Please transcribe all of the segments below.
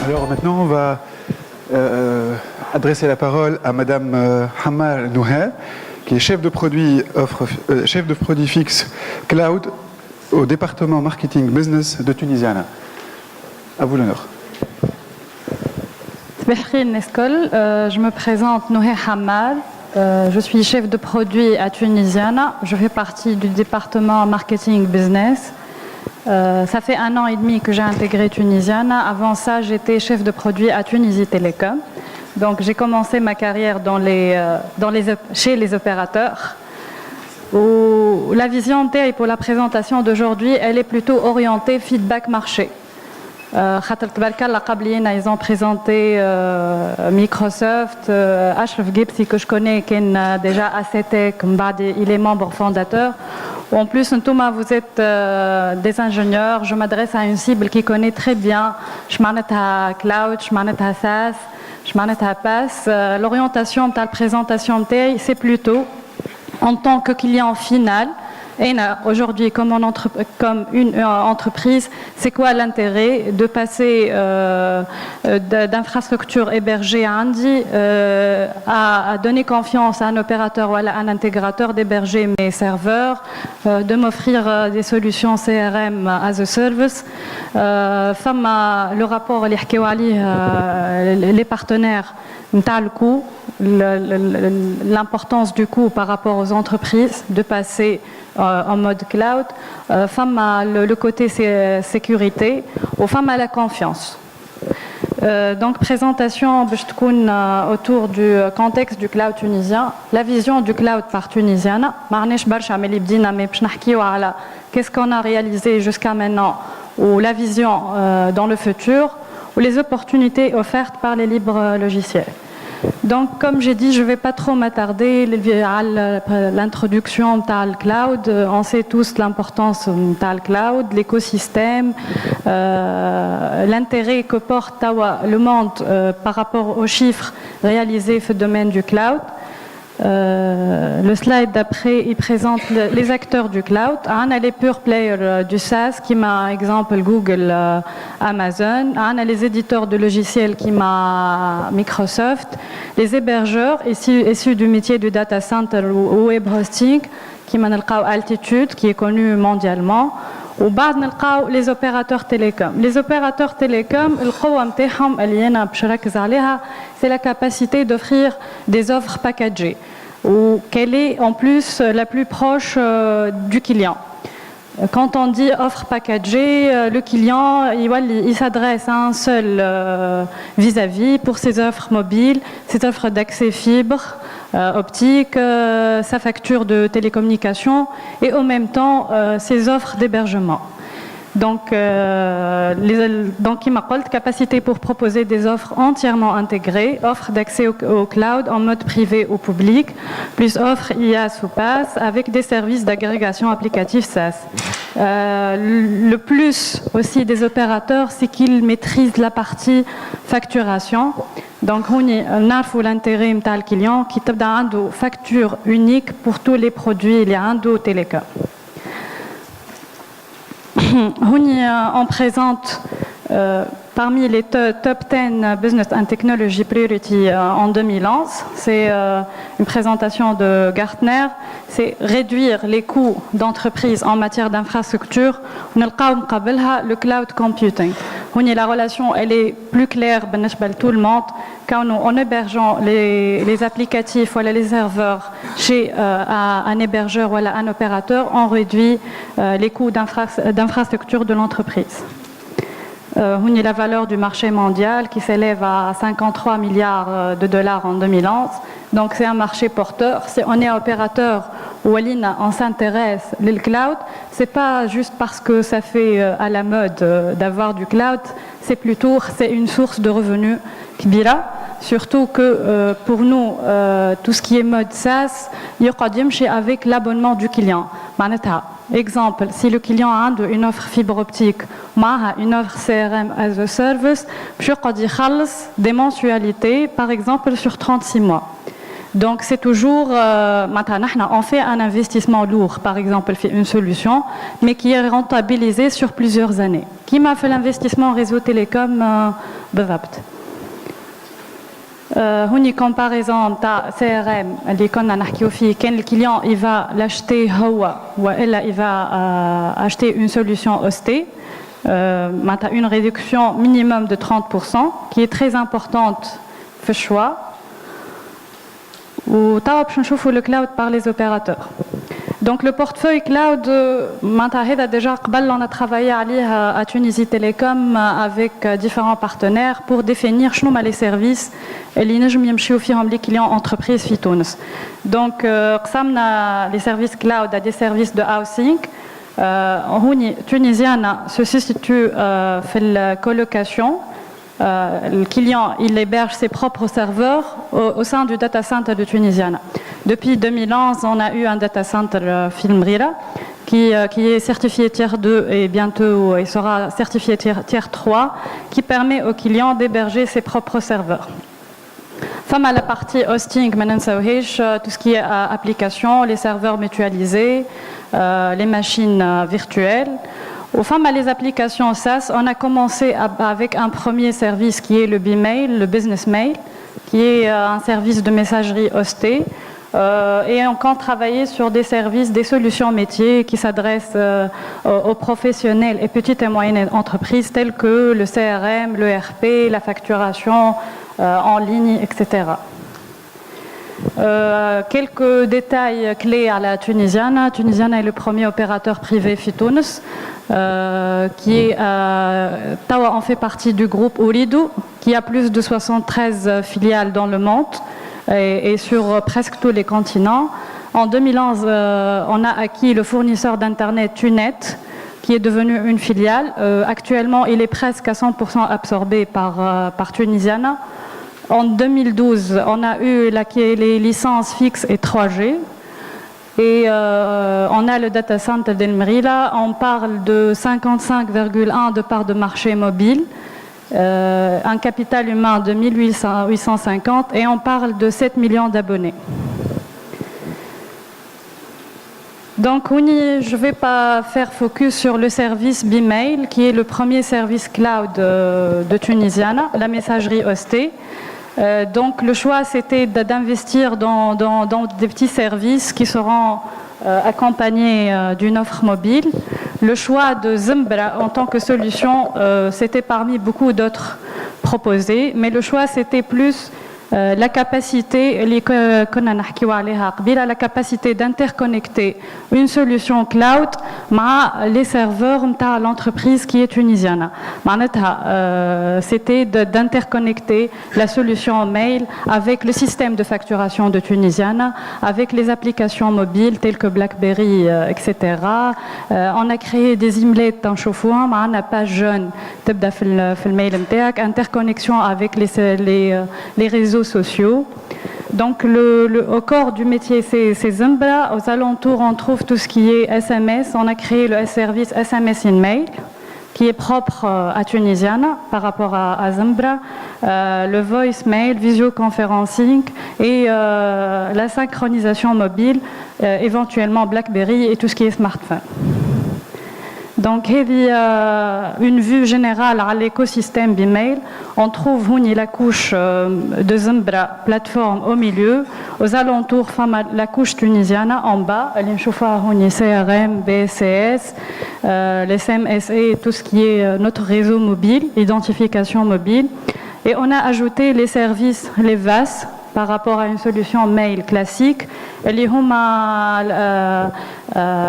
Alors maintenant, on va adresser la parole à Madame Hammar Nouher, qui est chef de produit fixe Cloud au département marketing business de Tunisiana. À vous l'honneur. Je me présente Nouher Hammar. Je suis chef de produit à Tunisiana. Je fais partie du département marketing business. Ça fait 1 an et demi que j'ai intégré Tunisiana. Avant ça, j'étais chef de produit à Tunisie Télécom. Donc, j'ai commencé ma carrière chez les opérateurs. La vision TI pour la présentation d'aujourd'hui, elle est plutôt orientée feedback marché. Ils ont présenté Microsoft, Ashraf Gibsi que je connais, qui est déjà ACTEC, il est membre fondateur. En plus, vous êtes des ingénieurs. Je m'adresse à une cible qui connaît très bien. Je m'adresse à Cloud, je m'adresse à SaaS, je m'adresse à PaaS. L'orientation de la présentation de TI, c'est plutôt en tant que client final. Et aujourd'hui, comme une entreprise, c'est quoi l'intérêt de passer d'infrastructures hébergées à Indi à donner confiance à un opérateur ou à un intégrateur d'héberger mes serveurs, de m'offrir des solutions CRM as a service. Le rapport, les partenaires, le coût, l'importance du coût par rapport aux entreprises de passer en mode cloud, le côté sécurité, ou la confiance. Donc, présentation autour du contexte du cloud tunisien, la vision du cloud par Tunisiana. Qu'est-ce qu'on a réalisé jusqu'à maintenant, ou la vision dans le futur, ou les opportunités offertes par les libres logiciels. Donc, comme j'ai dit, je ne vais pas trop m'attarder à l'introduction de cloud. On sait tous l'importance de cloud, l'écosystème, l'intérêt que porte le monde par rapport aux chiffres réalisés dans le domaine du cloud. Le slide d'après, il présente les acteurs du cloud. On a les pure players du SaaS, qui m'a exemple Google, Amazon. On a les éditeurs de logiciels, qui m'a Microsoft. Les hébergeurs issus du métier du data center ou web hosting, qui m'a Altitude, qui est connu mondialement. Ou les opérateurs télécoms. Les opérateurs télécoms, c'est la capacité d'offrir des offres packagées, ou qu'elle est en plus la plus proche du client. Quand on dit offre packagée, le client il s'adresse à un seul vis-à-vis pour ses offres mobiles, ses offres d'accès fibre optique, sa facture de télécommunication et en même temps ses offres d'hébergement. Donc, il m'a dit capacité pour proposer des offres entièrement intégrées, offres d'accès au cloud en mode privé ou public, plus offres IaaS ou PaaS avec des services d'agrégation applicative SaaS. Le plus aussi des opérateurs, c'est qu'ils maîtrisent la partie facturation. Donc, on a l'intérêt de client qui a une facture unique pour tous les produits les télécom. On présente parmi les top 10 Business and Technology Priority en 2011. C'est une présentation de Gartner. C'est réduire les coûts d'entreprise en matière d'infrastructure. On a le cloud computing. La relation elle est plus claire pour tout le monde. Quand en hébergeant les applicatifs ou les serveurs chez un hébergeur ou un opérateur, on réduit les coûts d'infrastructure de l'entreprise. La valeur du marché mondial qui s'élève à 53 milliards de dollars en 2011. Donc c'est un marché porteur. Si on est opérateur ou on s'intéresse au cloud, c'est pas juste parce que ça fait à la mode d'avoir du cloud, c'est plutôt une source de revenus kbira. Surtout que pour nous, tout ce qui est mode SaaS, il y a avec l'abonnement du client. Exemple, si le client a une offre fibre optique, une offre CRM as a service, il y a des mensualités, par exemple, sur 36 mois. Donc c'est toujours, on fait un investissement lourd, par exemple, une solution, mais qui est rentabilisé sur plusieurs années. Qui m'a fait l'investissement en réseau télécom بالضبط. هوني comparaison تاع CRM اللي كنا نحكيو فيه كان الكليون il va l'acheter هو والا il va acheter une solution hostée. Une réduction minimum de 30% qui est très importante في الشوا. وتوا باش نشوفوا le cloud par les opérateurs. Donc le portefeuille cloud, déjà on a travaillé à Tunisie Télécom avec différents partenaires pour définir les services les clients entreprises في تونس. Donc les services cloud à des services de housing. Tunisiana se situe dans la colocation. Le client il héberge ses propres serveurs au sein du data center de Tunisiana. Depuis 2011, on a eu un data center Filmrira qui est certifié tier 2 et bientôt il sera certifié tier 3 qui permet aux clients d'héberger ses propres serveurs. Femme à la partie hosting, tout ce qui est application, les serveurs mutualisés, les machines virtuelles. Aux femmes à les applications SaaS, on a commencé avec un premier service qui est le B-Mail, le Business Mail, qui est un service de messagerie hosté. Et on compte travailler sur des services, des solutions métiers qui s'adressent aux professionnels et petites et moyennes entreprises telles que le CRM, l'ERP, la facturation en ligne, etc. Quelques détails clés à la Tunisiana. Tunisiana est le premier opérateur privé Fitounes, qui est, on fait partie du groupe Ooredoo, qui a plus de 73 filiales dans le monde et sur presque tous les continents. En 2011, on a acquis le fournisseur d'Internet Tunet, qui est devenu une filiale. Actuellement, il est presque à 100% absorbé par Tunisiana. En 2012, on a eu les licences fixes et 3G. Et on a le data center d'El Mrila. On parle de 55,1 de part de marché mobile, un capital humain de 1850 et on parle de 7 millions d'abonnés. Donc, je ne vais pas faire focus sur le service B-Mail, qui est le premier service cloud de Tunisiana, la messagerie hostée. Donc le choix c'était d'investir dans des petits services qui seront accompagnés d'une offre mobile. Le choix de Zumbra en tant que solution c'était parmi beaucoup d'autres proposés, mais le choix c'était plus la capacité la capacité d'interconnecter une solution cloud avec les serveurs de l'entreprise qui est tunisienne. C'était d'interconnecter la solution mail avec le système de facturation de Tunisiana, avec les applications mobiles telles que BlackBerry, etc. On a créé des imlets en chauffant, on n'a pas jeune, interconnexion avec les réseaux sociaux. Donc au corps du métier c'est Zumbra. Aux alentours on trouve tout ce qui est SMS. On a créé le service SMS in Mail qui est propre à Tunisiana par rapport à Zumbra, le voice mail, visioconferencing et la synchronisation mobile, éventuellement BlackBerry et tout ce qui est smartphone. Donc, une vue générale à l'écosystème B-Mail. On trouve la couche de Zumbra, plateforme au milieu. Aux alentours, la couche tunisienne en bas. CRM, BSCS, les SMSE, tout ce qui est notre réseau mobile, identification mobile. Et on a ajouté les services, les VAS, par rapport à une solution mail classique,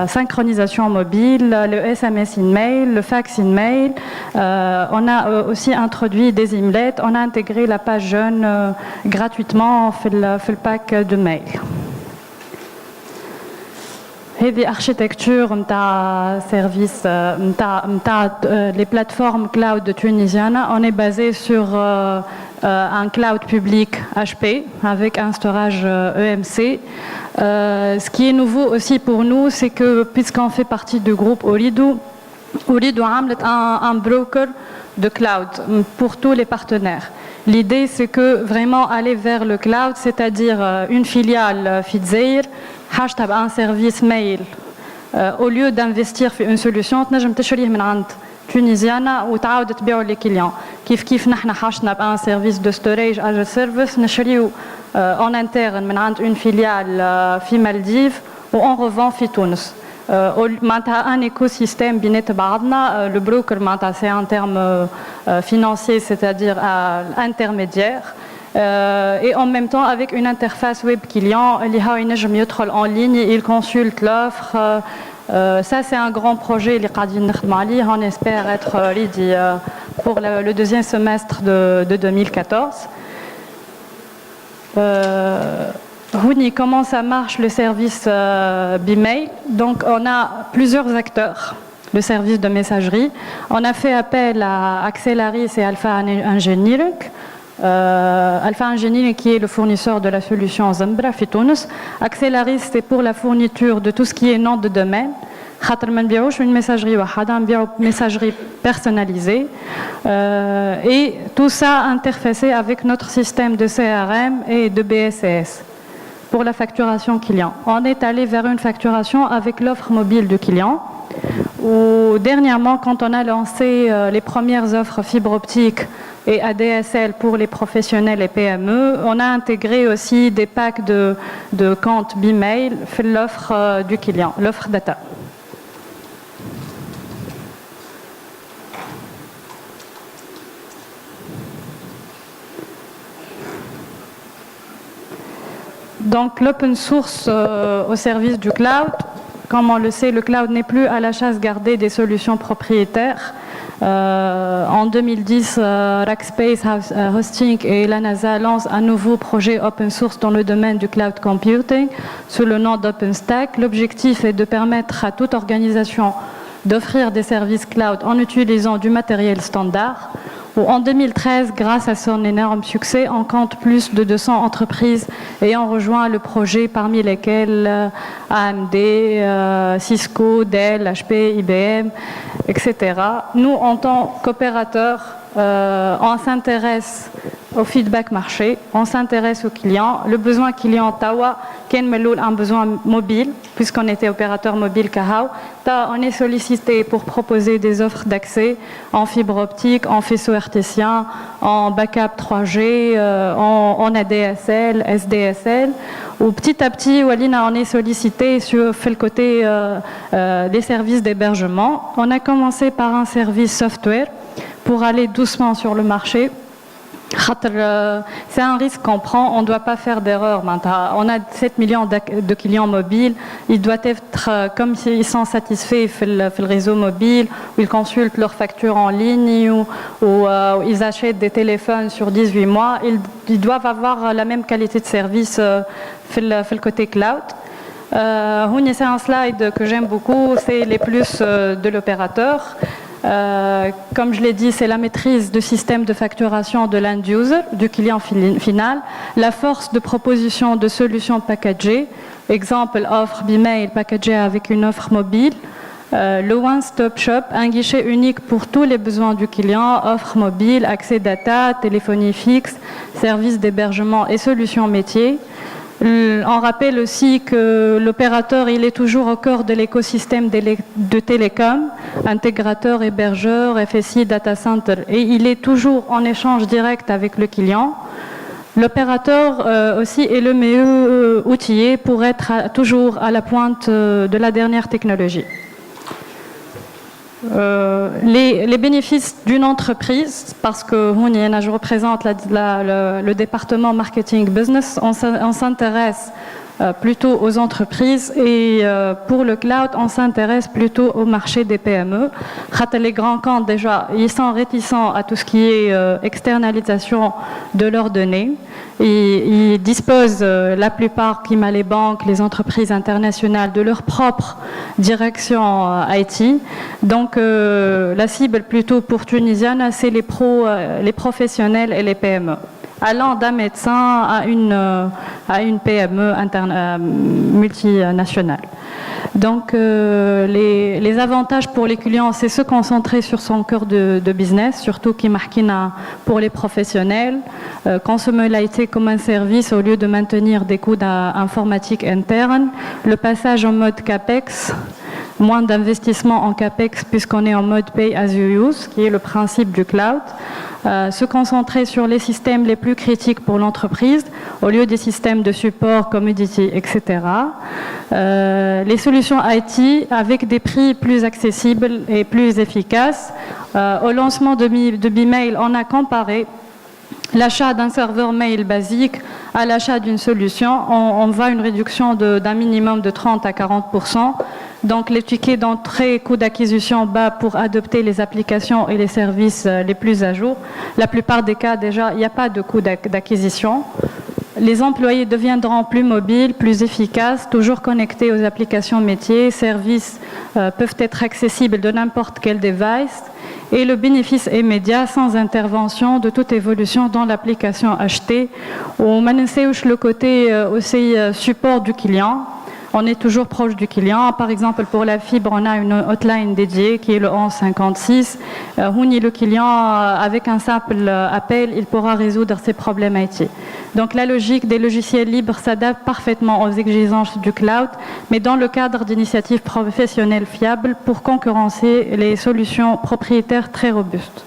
synchronisation mobile, le SMS in mail, le fax in mail. On a aussi introduit des imlets, on a intégré la page jeune gratuitement dans le pack de mail. هذه architecture نتاع service نتاع les plateformes cloud de Tunisiana. On est basé sur un cloud public HP avec un storage EMC. Ce qui est nouveau aussi pour nous, c'est que puisqu'on fait partie du groupe Ooredoo, Ooredoo a un broker de cloud pour tous les partenaires. L'idée, c'est que vraiment aller vers le cloud, c'est-à-dire une filiale Fitzair, hashtag un service mail, au lieu d'investir dans une solution, تنجم تشريه من عند تونيزيانا وتعاود تبيعه للكليون. كيف نحن حشنا بان سيرفيس دو ستوريج اج سيرفيس نشريو en interne من عند une filiale في مالديف و on revend في تونس. معناتها un écosystème بينات بعضنا. Le broker معناتها c'est un terme financier, c'est-à-dire intermédiaire. Et en même temps avec une interface web client اللي هو ينجم يدخل en ligne, il consulte l'offre. Ça c'est un grand projet اللي قاعدين نخدموا عليه. On espère être ready pour le deuxième semestre de 2014. Comment ça marche le service Bmail? Donc on a plusieurs acteurs, le service de messagerie. On a fait appel à Accellaris et Alpha Engineering. Alpha Engineering qui est le fournisseur de la solution Zembra في تونس. Accellaris c'est pour la fourniture de tout ce qui est nom de domaine. خاطر ما نبيعوش une messagerie واحدة, نبيعو messagerie personnalisée. Et tout ça interfacé avec notre système de CRM et de BSS. Pour la facturation client, on est allé vers une facturation avec l'offre mobile du client. Ou dernièrement, quand on a lancé les premières offres fibre optique et ADSL pour les professionnels et PME, on a intégré aussi des packs de comptes Bmail pour l'offre du client, l'offre data. Donc l'open source au service du cloud, comme on le sait, le cloud n'est plus à la chasse gardée des solutions propriétaires. En 2010, Rackspace Hosting et la NASA lancent un nouveau projet open source dans le domaine du cloud computing sous le nom d'OpenStack. L'objectif est de permettre à toute organisation d'offrir des services cloud en utilisant du matériel standard. En 2013, grâce à son énorme succès, on compte plus de 200 entreprises ayant rejoint le projet, parmi lesquelles AMD, Cisco, Dell, HP, IBM, etc. Nous, en tant qu'opérateurs, on s'intéresse au feedback marché, on s'intéresse aux clients. Le besoin client Tawa, Ken Meloul, un besoin mobile, puisqu'on était opérateur mobile Kahao. On est sollicité pour proposer des offres d'accès en fibre optique, en faisceau hertzien, en backup 3G, en ADSL, SDSL. Ou petit à petit, Walina, on est sollicité sur le côté des services d'hébergement. On a commencé par un service software pour aller doucement sur le marché. C'est un risque qu'on prend, on ne doit pas faire d'erreur. On a 7 millions de clients mobiles, ils doivent être comme s'ils sont satisfaits dans le réseau mobile, où ils consultent leurs factures en ligne, ou ils achètent des téléphones sur 18 mois, ils doivent avoir la même qualité de service dans le côté cloud. C'est un slide que j'aime beaucoup, c'est les plus de l'opérateur. Comme je l'ai dit, c'est la maîtrise du système de facturation de l'end-user, du client final, la force de proposition de solutions packagées, exemple offre Bmail packagée avec une offre mobile, le one-stop shop, un guichet unique pour tous les besoins du client, offre mobile, accès data, téléphonie fixe, services d'hébergement et solutions métiers. On rappelle aussi que l'opérateur il est toujours au cœur de l'écosystème de télécom, intégrateur, hébergeur, FSI, data center, et il est toujours en échange direct avec le client. L'opérateur aussi est le mieux outillé pour être toujours à la pointe de la dernière technologie. Les bénéfices d'une entreprise, parce que je représente le département marketing business, on s'intéresse plutôt aux entreprises et pour le cloud, on s'intéresse plutôt au marché des PME. Les grands comptes, déjà, ils sont réticents à tout ce qui est externalisation de leurs données. Ils disposent, la plupart, qui les banques, les entreprises internationales, de leur propre direction IT. Donc, la cible plutôt pour Tunisienne, c'est les professionnels et les PME. allant d'un médecin à une PME multinationale. Donc, les avantages pour les clients, c'est se concentrer sur son cœur de business, surtout qui marquina pour les professionnels, consommer l'IT comme un service au lieu de maintenir des coûts informatiques internes, le passage en mode CAPEX, moins d'investissement en CAPEX puisqu'on est en mode Pay as you use, qui est le principe du cloud. Se concentrer sur les systèmes les plus critiques pour l'entreprise au lieu des systèmes de support, commodity, etc. Les solutions IT avec des prix plus accessibles et plus efficaces. Au lancement de Bmail, on a comparé l'achat d'un serveur mail basique à l'achat d'une solution. On voit une réduction d'un minimum de 30 à 40%. Donc les tickets d'entrée, coût d'acquisition bas pour adopter les applications et les services les plus à jour. La plupart des cas, déjà, il n'y a pas de coût d'acquisition. Les employés deviendront plus mobiles, plus efficaces, toujours connectés aux applications métiers. Services peuvent être accessibles de n'importe quel device. Et le bénéfice est immédiat, sans intervention de toute évolution dans l'application achetée. On manage le côté aussi support du client. On est toujours proche du client. Par exemple, pour la fibre, on a une hotline dédiée qui est le 1156. Le client, avec un simple appel, il pourra résoudre ses problèmes IT. Donc la logique des logiciels libres s'adapte parfaitement aux exigences du cloud, mais dans le cadre d'initiatives professionnelles fiables pour concurrencer les solutions propriétaires très robustes.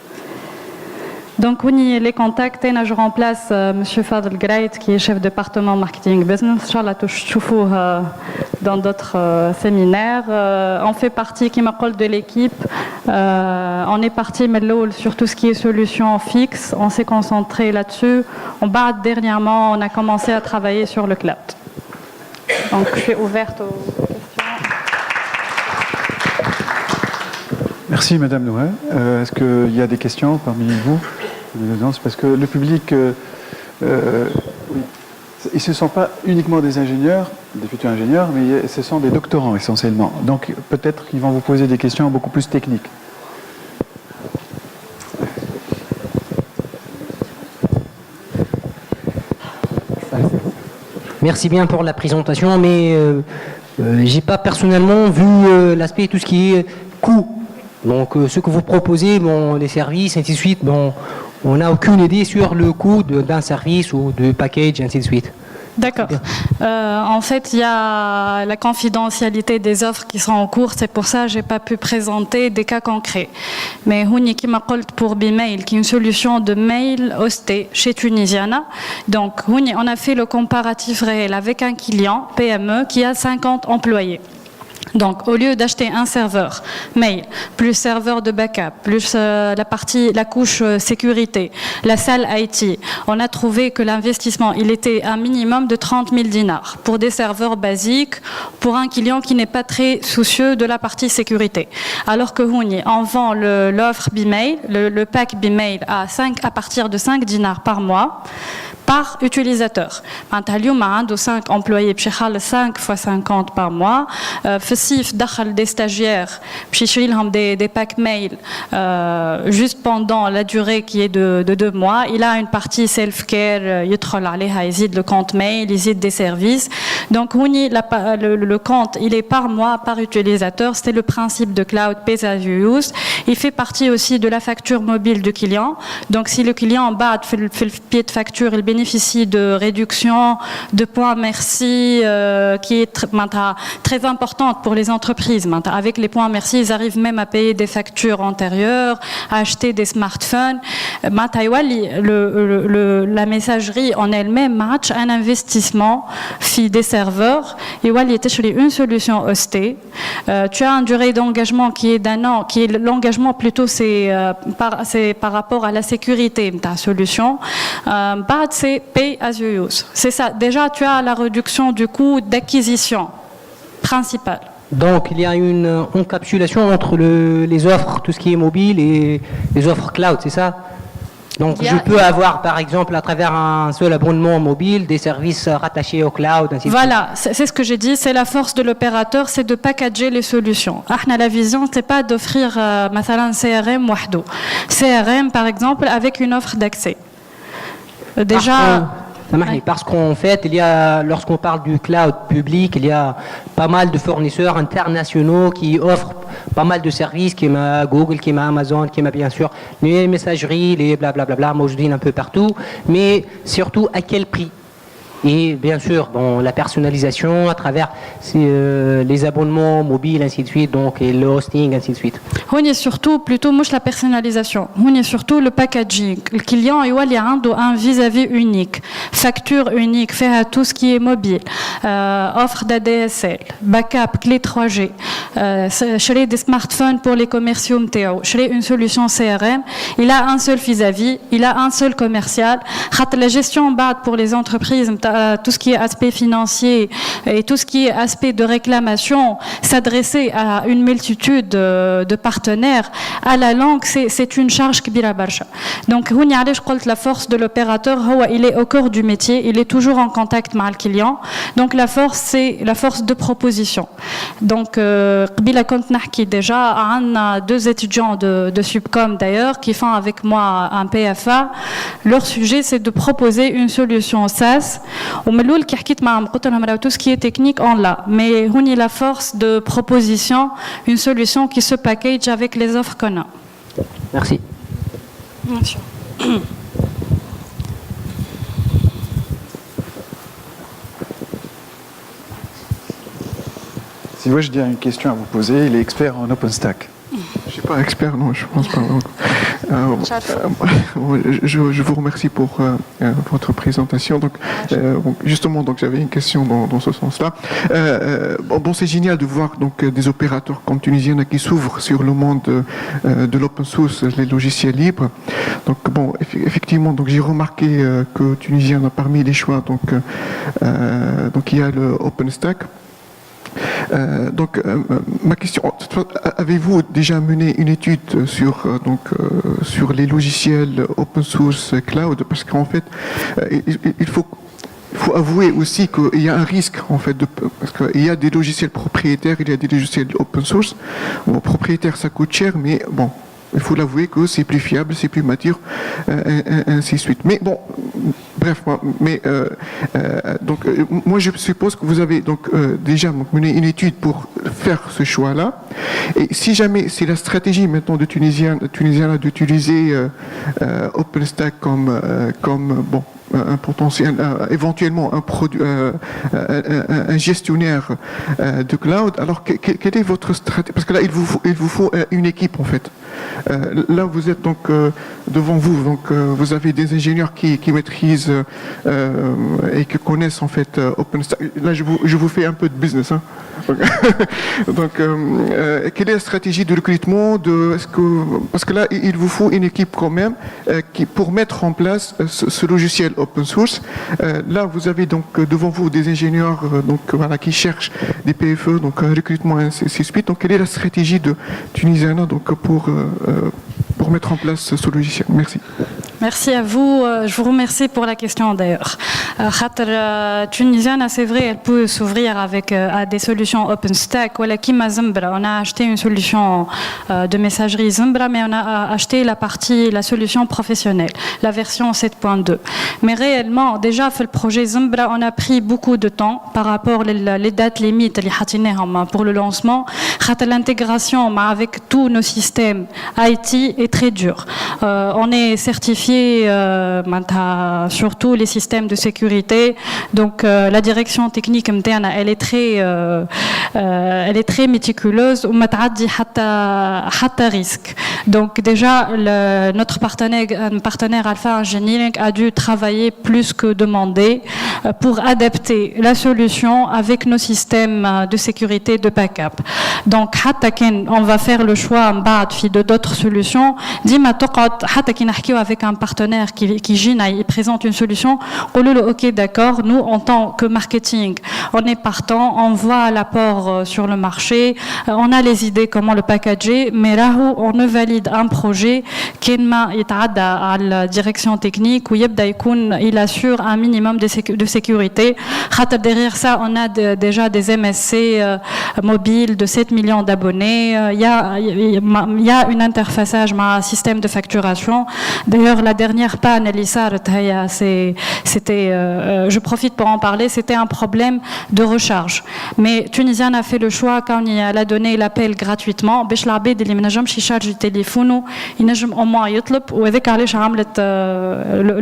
Donc, les contacts, je remplace M. Fadel Greit, qui est chef de département marketing business. Inch'Allah, dans d'autres séminaires. On fait partie, qui m'appelle, de l'équipe. On est parti sur tout ce qui est solutions fixes. On s'est concentré là-dessus. Dernièrement, on a commencé à travailler sur le cloud. Donc, je suis ouverte aux questions. Merci, Madame Nouret. Est-ce qu'il y a des questions parmi vous? C'est parce que le public, oui, ils ne se sont pas uniquement des ingénieurs, des futurs ingénieurs, mais ce sont des doctorants essentiellement. Donc peut-être qu'ils vont vous poser des questions beaucoup plus techniques. Merci bien pour la présentation, mais j'ai pas personnellement vu l'aspect tout ce qui est coût. Donc ce que vous proposez, les services, ainsi de suite, on n'a aucune idée sur le coût d'un service ou de package, ainsi de suite. D'accord. En fait, il y a la confidentialité des offres qui sont en cours. C'est pour ça que je n'ai pas pu présenter des cas concrets. Mais qui m'a dit pour Bmail, qui est une solution de mail hosté chez Tunisiana. Donc, on a fait le comparatif réel avec un client PME qui a 50 employés. Donc, au lieu d'acheter un serveur mail, plus serveur de backup, plus la couche sécurité, la salle IT, on a trouvé que l'investissement, il était un minimum de 30 000 dinars pour des serveurs basiques, pour un client qui n'est pas très soucieux de la partie sécurité. Alors que on vend l'offre Bmail, le pack Bmail à partir de 5 dinars par mois, par utilisateur. Maintenant, a 5 employés, 5 fois 50 par mois. Fassif dakhal des stagiaires, des packs mail juste pendant la durée qui est de 2 mois. Il a une partie self-care, il le compte mail, il des services. Donc, le compte, il est par mois, par utilisateur. C'est le principe de cloud pay as you use. Il fait partie aussi de la facture mobile du client. Donc, si le client fait le pied de facture, il bénéficie de réduction de points merci qui est très importante pour les entreprises. Avec les points merci, ils arrivent même à payer des factures antérieures, à acheter des smartphones. La messagerie en elle-même match un investissement des serveurs. Et une solution hostée. Tu as une durée d'engagement qui est d'1 an, qui est l'engagement plutôt c'est par rapport à la sécurité de ta solution. C'est pay as you use. C'est ça. Déjà, tu as la réduction du coût d'acquisition principale. Donc, il y a une encapsulation entre les offres, tout ce qui est mobile, et les offres cloud, c'est ça? Donc, je peux avoir, par exemple, à travers un seul abonnement mobile, des services rattachés au cloud, ainsi de suite. Voilà, c'est ce que j'ai dit, c'est la force de l'opérateur, c'est de packager les solutions. La vision, c'est pas d'offrir un CRM wahdo. CRM, par exemple, avec une offre d'accès. déjà. Parce qu'en fait, lorsqu'on parle du cloud public, il y a pas mal de fournisseurs internationaux qui offrent pas mal de services, qui m'a Google, qui m'a Amazon, qui m'a bien sûr les messageries, les blablabla, un peu partout, mais surtout à quel prix? Et bien sûr, la personnalisation à travers les abonnements mobiles, ainsi de suite, donc, et le hosting, ainsi de suite. On est surtout, plutôt, mouche la personnalisation. On est surtout le packaging. Le client, il a un vis-à-vis unique, facture unique, fait tout ce qui est mobile, offre d'ADSL, backup, clé 3G, chez des smartphones pour les commerciaux, chez une solution CRM. Il a un seul vis-à-vis, il a un seul commercial. La gestion pour les entreprises, tout ce qui est aspect financier et tout ce qui est aspect de réclamation, s'adresser à une multitude de partenaires à la langue, c'est une charge kbira barsha. Donc, la force de l'opérateur, il est au cœur du métier, il est toujours en contact avec le client. Donc, la force, c'est la force de proposition. Donc, déjà, on a 2 étudiants de Subcom d'ailleurs qui font avec moi un PFA. Leur sujet, c'est de proposer une solution SaaS. Tout ce qui est technique, on l'a. Mais on a la force de proposition, une solution qui se package avec les offres qu'on a. Merci. Bien sûr. Si moi je dis une question à vous poser, il est expert en OpenStack. Je ne suis pas expert, non, je ne pense pas. Je vous remercie pour votre présentation. Donc, justement, j'avais une question dans ce sens-là. C'est génial de voir des opérateurs comme Tunisienne qui s'ouvrent sur le monde de l'open source, les logiciels libres. Donc, effectivement, j'ai remarqué que Tunisienne a parmi les choix, il y a le OpenStack. Ma question, avez-vous déjà mené une étude sur les logiciels open source cloud? Parce qu'en fait, il faut avouer aussi qu'il y a un risque en fait parce qu'il y a des logiciels propriétaires, il y a des logiciels open source. Propriétaire, ça coûte cher, mais il faut l'avouer que c'est plus fiable, c'est plus mature, ainsi de suite. Mais moi je suppose que vous avez déjà mené une étude pour faire ce choix-là. Et si jamais c'est la stratégie maintenant de Tunisienne d'utiliser OpenStack comme un potentiel, éventuellement un produit, un gestionnaire de cloud. Alors, quelle est votre stratégie? Parce que là, il vous faut une équipe en fait. Là, vous êtes devant vous, vous avez des ingénieurs qui maîtrisent et qui connaissent en fait OpenStack. Là, je vous fais un peu de business. Hein. Quelle est la stratégie de recrutement parce que là, il vous faut une équipe quand même pour mettre en place ce logiciel open source. Là, vous avez devant vous des ingénieurs qui cherchent des PFE, recrutement et ainsi de suite. Donc, quelle est la stratégie de Tunisiana pour mettre en place ce logiciel? Merci. Merci à vous. Je vous remercie pour la question d'ailleurs. Tunisiana, c'est vrai, elle peut s'ouvrir à des solutions OpenStack. On a acheté une solution de messagerie Zimbra, mais on a acheté la solution professionnelle, la version 7.2. Mais réellement, déjà, fait le projet Zimbra, on a pris beaucoup de temps par rapport aux dates limites pour le lancement. L'intégration avec tous nos systèmes IT est très dure. On est certifié surtout les systèmes de sécurité. Donc la direction technique elle est très méticuleuse ou risque. Donc déjà notre partenaire Alpha Engineering a dû travailler plus que demandé pour adapter la solution avec nos systèmes de sécurité de backup. Donc on va faire le choix de d'autres solutions. Avec un partenaire qui il présente une solution, on lui dit ok d'accord, nous en tant que marketing on est partant, on voit l'apport sur le marché, on a les idées comment le packager, mais là où on ne valide un projet qui يتعدى à la direction technique où il assure un minimum de sécurité. Derrière ça on a déjà des MSC mobiles de 7 millions d'abonnés, il y a une interfaçage avec un système de facturation. D'ailleurs la dernière panne, je profite pour en parler, c'était un problème de recharge. Mais Tunisian a fait le choix quand elle a donné l'appel gratuitement. Au moins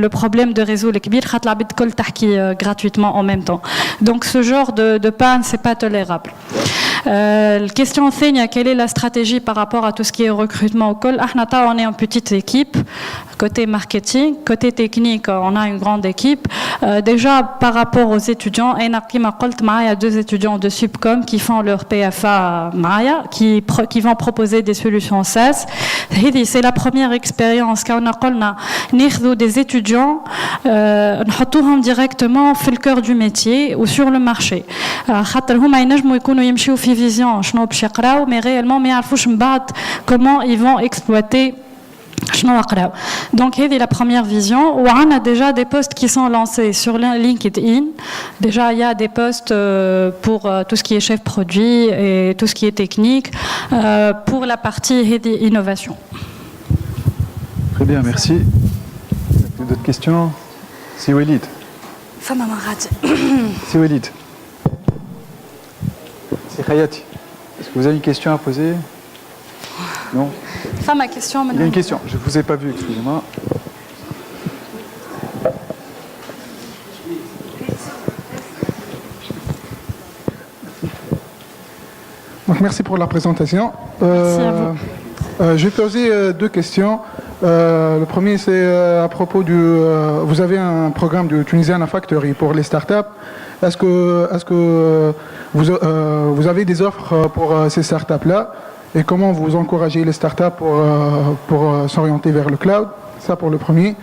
le problème de réseau gratuitement en même temps. Donc ce genre de panne, c'est pas tolérable. La question c'est quelle est la stratégie par rapport à tout ce qui est recrutement au col. On est en petite équipe, côté marketing, côté technique, on a une grande équipe. Déjà par rapport aux étudiants, il y a 2 étudiants de Subcom qui font leur PFA qui vont proposer des solutions SaaS. C'est la première expérience qu'on a des étudiants directement في الكور du métier ou sur le marché. خاطر هما ينجموا يكونوا يمشيوا في vision شنو باش يقراو mais réellement ما يعرفوش من بعد comment ils vont exploiter. Donc, c'est la première vision. On a déjà des postes qui sont lancés sur LinkedIn. Déjà, il y a des postes pour tout ce qui est chef produit et tout ce qui est technique pour la partie innovation. Très bien, merci. D'autres questions? Si Walid. Si Walid. Si Khayati. Est-ce que vous avez une question à poser? Non? Ma question maintenant. Il y a une question, je ne vous ai pas vu, excusez-moi. Donc, merci pour la présentation. Merci à vous. Je vais poser 2 questions. Le premier, c'est à propos du... vous avez un programme du Tunisian Factory pour les startups. Est-ce que vous avez des offres pour ces startups-là? Et comment vous encouragez les startups pour s'orienter vers le cloud? Ça pour le premier.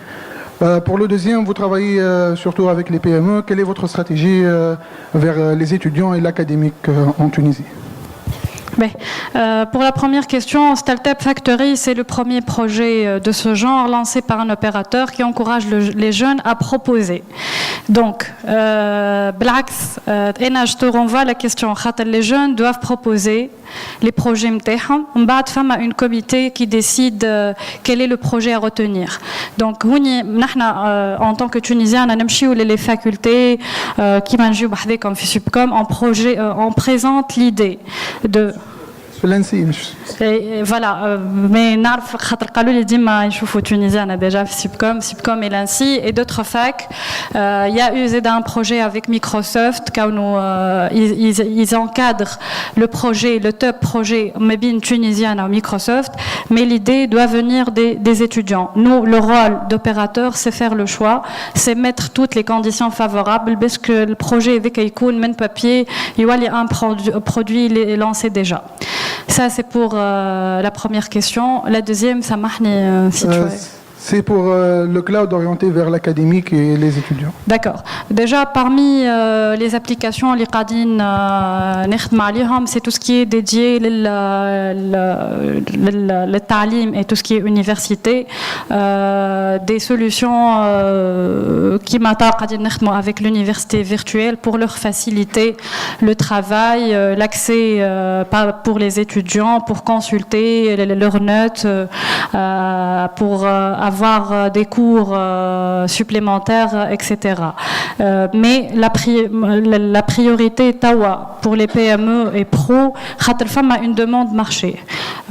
Pour le deuxième, vous travaillez surtout avec les PME. Quelle est votre stratégie vers les étudiants et l'académique en Tunisie? Pour la première question, Startup Factory, c'est le premier projet de ce genre lancé par un opérateur qui encourage les jeunes à proposer. Donc, Blacks, je te renvoie la question. Les jeunes doivent proposer les projets متاعهم. On bat femme à une comité qui décide quel est le projet à retenir. Donc, en tant que Tunisiens, on les facultés qui mangent comme Subcom, on présente l'idée de voilà, mais نعرف خاطر قالوا لي ديما يشوفوا تونيزيان déjà Subcom et l'ANSI et d'autres facs. Il y a eu un projet avec Microsoft ils encadrent le projet, le top projet Mebin Tunisian à Microsoft, mais l'idée doit venir des étudiants. Nous, le rôle d'opérateur, c'est faire le choix, c'est mettre toutes les conditions favorables parce que le projet avec Aïkoun, même papier, il y a un produit lancé déjà. Ça, c'est pour la première question. La deuxième, ça marche si tu veux. C'est pour le cloud orienté vers l'académique et les étudiants. D'accord. Déjà, parmi les applications, les qadin c'est tout ce qui est dédié le ta'lim et tout ce qui est université. Des solutions qui m'attendent avec l'université virtuelle pour leur faciliter le travail, l'accès pour les étudiants, pour consulter leurs notes, pour avoir des cours supplémentaires, etc. Mais la priorité tawa pour les PME et pro, femme a une demande marché.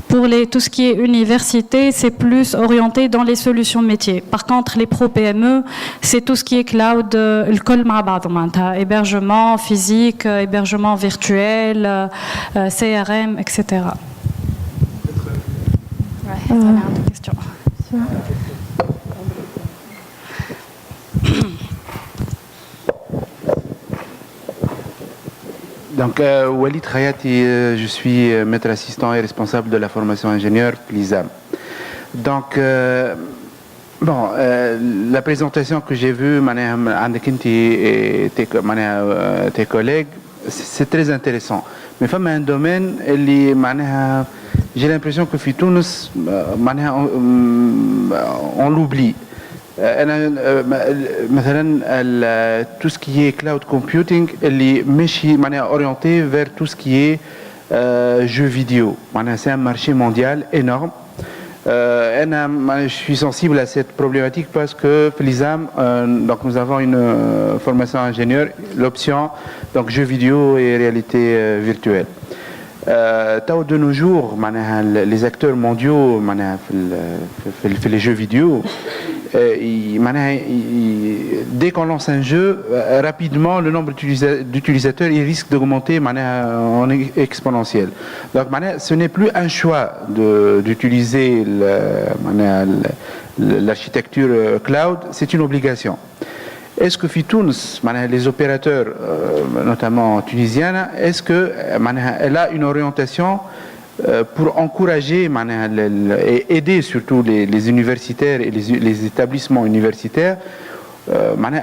Pour tout ce qui est université, c'est plus orienté dans les solutions métiers. Par contre, les pro PME, c'est tout ce qui est cloud, le col hébergement physique, hébergement virtuel, CRM, etc. Ouais, une question. Donc, Walid Khayati, je suis maître assistant et responsable de la formation ingénieur PLISAM. Donc, la présentation que j'ai vue, et tes collègues, c'est très intéressant. Mais il y a un domaine, j'ai l'impression que Tunis, on l'oublie. Tout ce qui est cloud computing, elle est orienté vers tout ce qui est jeux vidéo. C'est un marché mondial énorme. Je suis sensible à cette problématique parce que l'ISAM, donc nous avons une formation ingénieur, l'option donc jeux vidéo et réalité virtuelle. De nos jours, les acteurs mondiaux les jeux vidéo, dès qu'on lance un jeu, rapidement le nombre d'utilisateurs il risque d'augmenter en exponentiel. Donc ce n'est plus un choix d'utiliser l'architecture cloud, c'est une obligation. Est-ce que Fitouns, les opérateurs, notamment tunisiens, est-ce qu'elle a une orientation pour encourager et aider surtout les universitaires et les établissements universitaires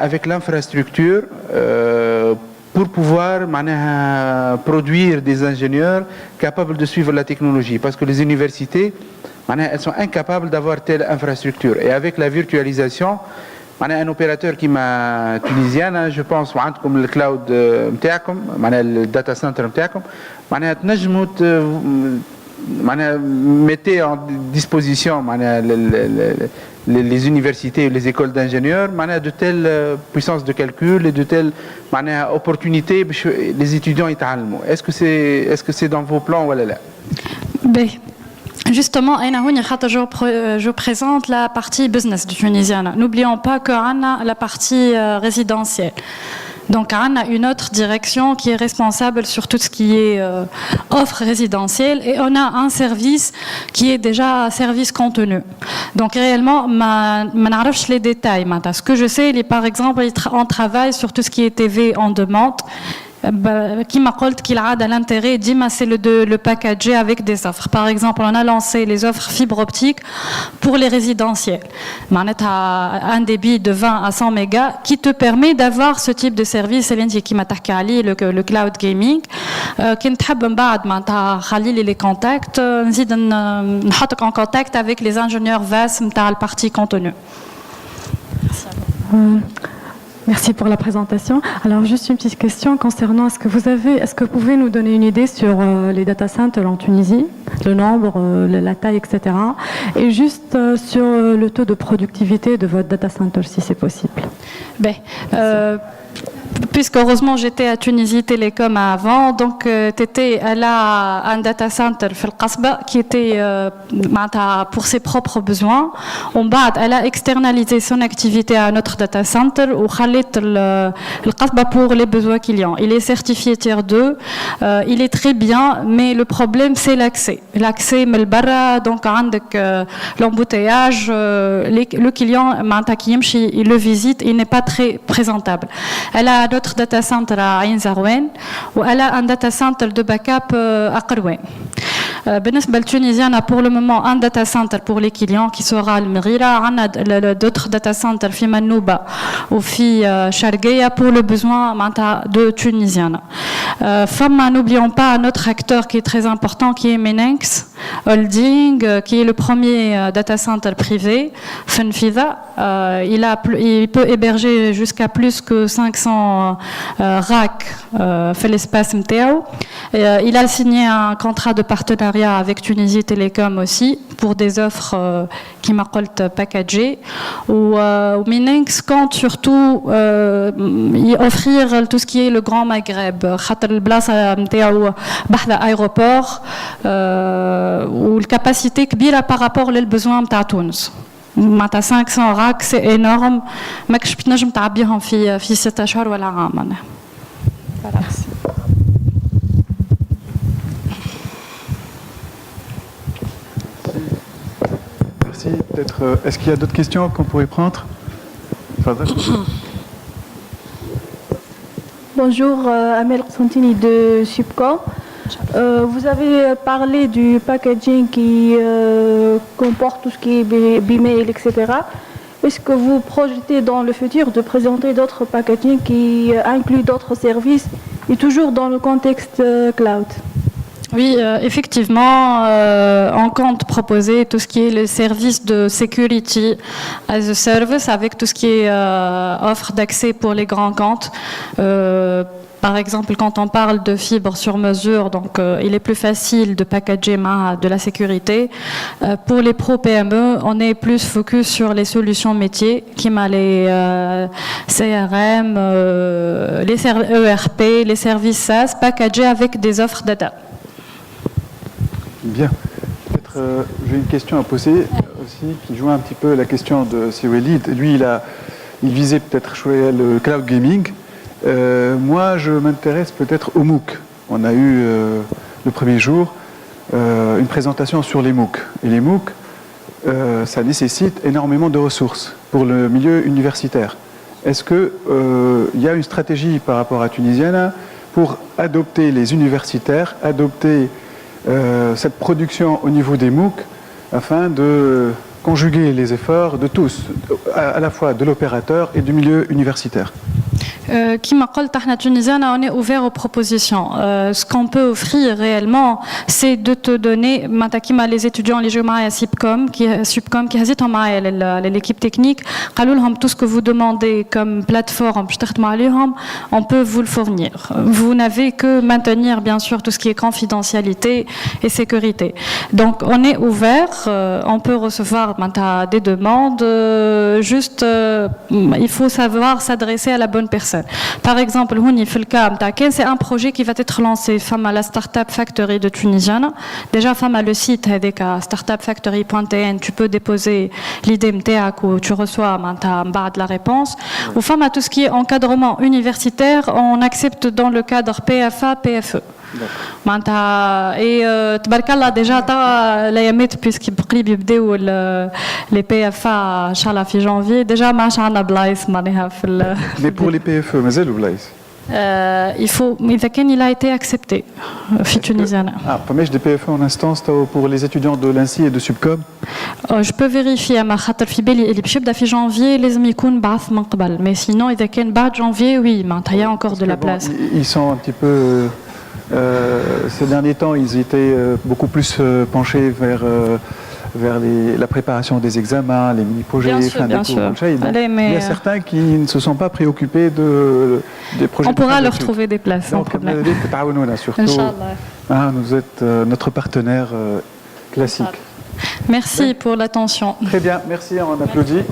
avec l'infrastructure pour pouvoir produire des ingénieurs capables de suivre la technologie? Parce que les universités, elles sont incapables d'avoir telle infrastructure. Et avec la virtualisation, un opérateur qui m'a tunisien, je pense comme le cloud le data center mettez en disposition les universités et les écoles d'ingénieurs de telles puissances de calcul et de telles opportunités les étudiants est-ce que c'est dans vos plans ou là? Justement, je présente la partie business du Tunisien. N'oublions pas qu'on a la partie résidentielle. Donc, on a une autre direction qui est responsable sur tout ce qui est offre résidentielle et on a un service qui est déjà service contenu. Donc, réellement, je ne sais pas les détails. Ce que je sais, par exemple, on travaille sur tout ce qui est TV en demande. Qui m'a dit qu'il a l'intérêt d'immer le packager avec des offres. Par exemple, on a lancé les offres fibre optique pour les résidentiels. On a un débit de 20 à 100 mégas qui te permet d'avoir ce type de service. Qui m'a dit le cloud gaming. Qui ne les contacts, en contact avec les ingénieurs VAS de la partie contenu. Merci pour la présentation. Alors, juste une petite question concernant, est-ce que vous pouvez nous donner une idée sur les data centers en Tunisie, le nombre, la taille, etc. Et juste sur le taux de productivité de votre data center, si c'est possible. Puisque heureusement j'étais à Tunisie Télécom avant, donc elle a un data center في القصبة qui était pour ses propres besoins. En bas, elle a externalisé son activité à notre data center ou خلت القصبة pour les besoins clients. Il est certifié tier 2, il est très bien, mais le problème c'est l'accès. L'accès من البرا, donc عندك l'embouteillage, le client il le visite, il n'est pas très présentable. Elle a notre data center à Ain Zarouane ou elle a un data center de backup à Qarouane. بالنسبة للتونسيين, on a pour le moment un data center pour les clients qui sera le Mérira. On a d'autres data centers في منوبة وفي شرقية pour le besoin de Tunisiens. N'oublions pas un autre acteur qui est très important qui est Meninx Holding, qui est le premier data center privé. Fenfida, il peut héberger jusqu'à plus que 500 racks fait l'espace MTO. Il a signé un contrat de partenariat avec Tunisie Télécom aussi pour des offres qui m'appellent packagées. Ou Meninx compte surtout offrir tout ce qui est le Grand Maghreb. خاطر البلاصة نتاعو بحذا aéroport والكاباسيتي كبيرة par rapport للbesoin نتاع تونس. معناتها 500 راك سي énorme, ماكش بتنجم تعبيهم في 6 أشهر ولا عام. Merci. Peut-être, est-ce qu'il y a d'autres questions qu'on pourrait prendre? Bonjour, Amel Santini de Subco. Vous avez parlé du packaging qui comporte tout ce qui est B-mail, etc. Est-ce que vous projetez dans le futur de présenter d'autres packaging qui incluent d'autres services et toujours dans le contexte cloud? Oui, effectivement, on compte proposer tout ce qui est le service de security as a service avec tout ce qui est offre d'accès pour les grands comptes. Par exemple, quand on parle de fibres sur mesure, donc il est plus facile de packager de la sécurité. Pour les pro-PME, on est plus focus sur les solutions métiers, qui m'a les CRM, les ERP, les services SaaS, packagés avec des offres data. Bien. Peut-être j'ai une question à poser aussi, qui joue un petit peu la question de Siwelid. Lui, il visait peut-être le cloud gaming. Moi, je m'intéresse peut-être au MOOC. On a eu le premier jour une présentation sur les MOOC. Et les MOOC, ça nécessite énormément de ressources pour le milieu universitaire. Est-ce qu'il y a une stratégie par rapport à Tunisiana pour adopter les universitaires, adopter cette production au niveau des MOOC afin de conjuguer les efforts de tous, à la fois de l'opérateur et du milieu universitaire? Comme je Tunisiens, on est ouvert aux propositions. Ce qu'on peut offrir réellement, c'est de te donner, les étudiants, les jeunes à Subcom, qui hésitent l'équipe technique, tout ce que vous demandez comme plateforme, on peut vous le fournir. Vous n'avez que maintenir, bien sûr, tout ce qui est confidentialité et sécurité. Donc, on est ouvert, on peut recevoir des demandes, juste, il faut savoir s'adresser à la bonne personne. Par exemple, c'est un projet qui va être lancé femme à la Startup Factory de Tunisiana. Déjà, femme à le site startupfactory.tn, tu peux déposer l'idée MTAC où tu reçois la réponse. Ou femme à tout ce qui est encadrement universitaire, on accepte dans le cadre PFA, PFE. Et تبارك déjà l'ayamet puisqu'il يبداو les PFA inchallah في janvier déjà ما عندنا بلايص معناها في Mais pour les PFE مازال بلايص. il faut إذا كان il a été accepté في Tunisiana. فماش des PFE en instance pour les étudiants de l'INSI et de Subcom? Je peux vérifier ما خاطر في بالي اللي باش يبدا في janvier لازم يكون بعث من قبل mais sinon إذا كان بعد janvier oui معناتها il y a encore de la place. Ils sont un petit peu ces derniers temps, ils étaient beaucoup plus penchés vers la préparation des examens, les mini-projets, bien sûr. Il y a certains qui ne se sont pas préoccupés des projets. On pourra leur trouver des places, sans problème. Surtout, vous êtes notre partenaire classique. Merci pour l'attention. Très bien, merci, on applaudit.